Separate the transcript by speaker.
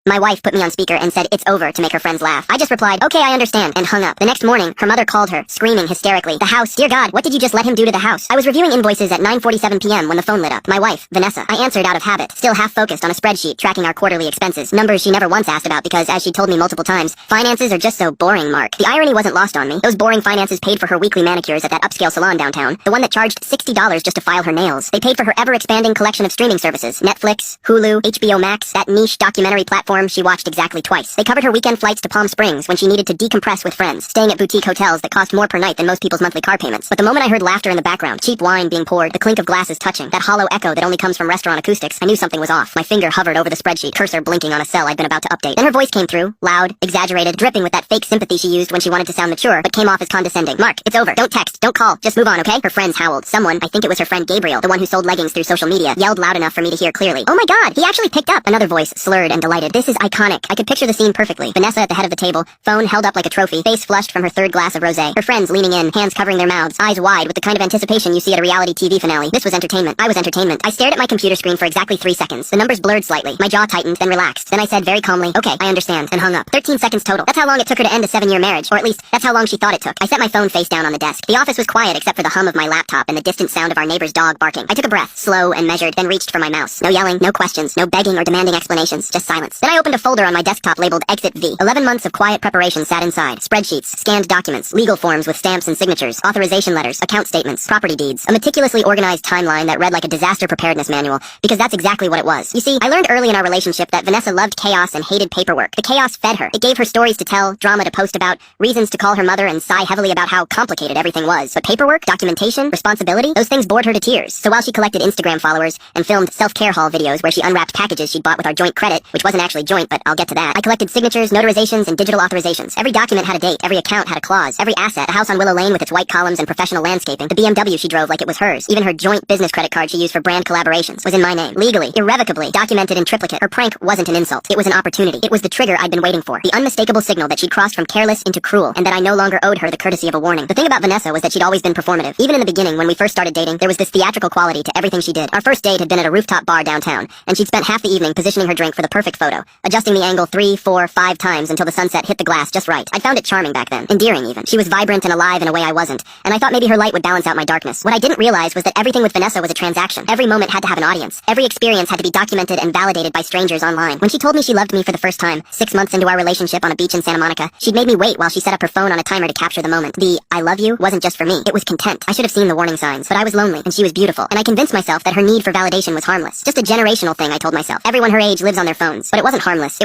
Speaker 1: My wife put me on speaker and said it's over to make her friends laugh. I just replied, okay, I understand, and hung up. The next morning, her mother called her, screaming hysterically, "The house! Dear God, what did you just let him do to the house?" I was reviewing invoices at 9:47 p.m. when the phone lit up. My wife, Vanessa. I answered out of habit, still half focused on a spreadsheet tracking our quarterly expenses, numbers she never once asked about because, as she told me multiple times, finances are just so boring, Mark. The irony wasn't lost on me. Those boring finances paid for her weekly manicures at that upscale salon downtown, the one that charged $60 just to file her nails. They paid for her ever-expanding collection of streaming services, Netflix, Hulu, HBO Max, that niche documentary platform she watched exactly twice. They covered her weekend flights to Palm Springs when she needed to decompress with friends, staying at boutique hotels that cost more per night than most people's monthly car payments. But the moment I heard laughter in the background, cheap wine being poured, the clink of glasses touching, that hollow echo that only comes from restaurant acoustics, I knew something was off. My finger hovered over the spreadsheet, cursor blinking on a cell I'd been about to update. Then her voice came through, loud, exaggerated, dripping with that fake sympathy she used when she wanted to sound mature, but came off as condescending. "Mark, it's over. Don't text. Don't call. Just move on, okay?" Her friends howled. Someone, I think it was her friend Gabriel, the one who sold leggings through social media, yelled loud enough for me to hear clearly. "Oh my God, he actually picked up!" Another voice, slurred and delighted. "This is iconic." I could picture the scene perfectly. Vanessa at the head of the table, phone held up like a trophy, face flushed from her third glass of rosé. Her friends leaning in, hands covering their mouths, eyes wide with the kind of anticipation you see at a reality TV finale. This was entertainment. I was entertainment. I stared at my computer screen for exactly 3 seconds. The numbers blurred slightly. My jaw tightened, then relaxed. Then I said very calmly, "Okay, I understand," and hung up. 13 seconds total. That's how long it took her to end a 7-year marriage, or at least, that's how long she thought it took. I set my phone face down on the desk. The office was quiet except for the hum of my laptop and the distant sound of our neighbor's dog barking. I took a breath, slow and measured, then reached for my mouse. No yelling, no questions, no begging or demanding explanations, just silence. Then I opened a folder on my desktop labeled Exit V. 11 months of quiet preparation sat inside. Spreadsheets, scanned documents, legal forms with stamps and signatures, authorization letters, account statements, property deeds. A meticulously organized timeline that read like a disaster preparedness manual, because that's exactly what it was. You see, I learned early in our relationship that Vanessa loved chaos and hated paperwork. The chaos fed her. It gave her stories to tell, drama to post about, reasons to call her mother and sigh heavily about how complicated everything was. But paperwork, documentation, responsibility, those things bored her to tears. So while she collected Instagram followers and filmed self-care haul videos where she unwrapped packages she'd bought with our joint credit, which wasn't actually joint, but I'll get to that, I collected signatures, notarizations, and digital authorizations. Every document had a date, every account had a clause, every asset, a house on Willow Lane with its white columns and professional landscaping, the BMW she drove like it was hers, even her joint business credit card she used for brand collaborations was in my name. Legally, irrevocably, documented in triplicate. Her prank wasn't an insult. It was an opportunity. It was the trigger I'd been waiting for. The unmistakable signal that she'd crossed from careless into cruel, and that I no longer owed her the courtesy of a warning. The thing about Vanessa was that she'd always been performative. Even in the beginning, when we first started dating, there was this theatrical quality to everything she did. Our first date had been at a rooftop bar downtown, and she'd spent half the evening positioning her drink for the perfect photo, adjusting the angle 3, 4, 5 times until the sunset hit the glass just right. I found it charming back then, endearing even. She was vibrant and alive in a way I wasn't, and I thought maybe her light would balance out my darkness. What I didn't realize was that everything with Vanessa was a transaction. Every moment had to have an audience. Every experience had to be documented and validated by strangers online. When she told me she loved me for the first time, 6 months into our relationship on a beach in Santa Monica, she'd made me wait while she set up her phone on a timer to capture the moment. The "I love you" wasn't just for me. It was content. I should have seen the warning signs, but I was lonely, and she was beautiful, and I convinced myself that her need for validation was harmless. Just a generational thing, I told myself. Everyone her age lives on their phones, but it wasn't harmless.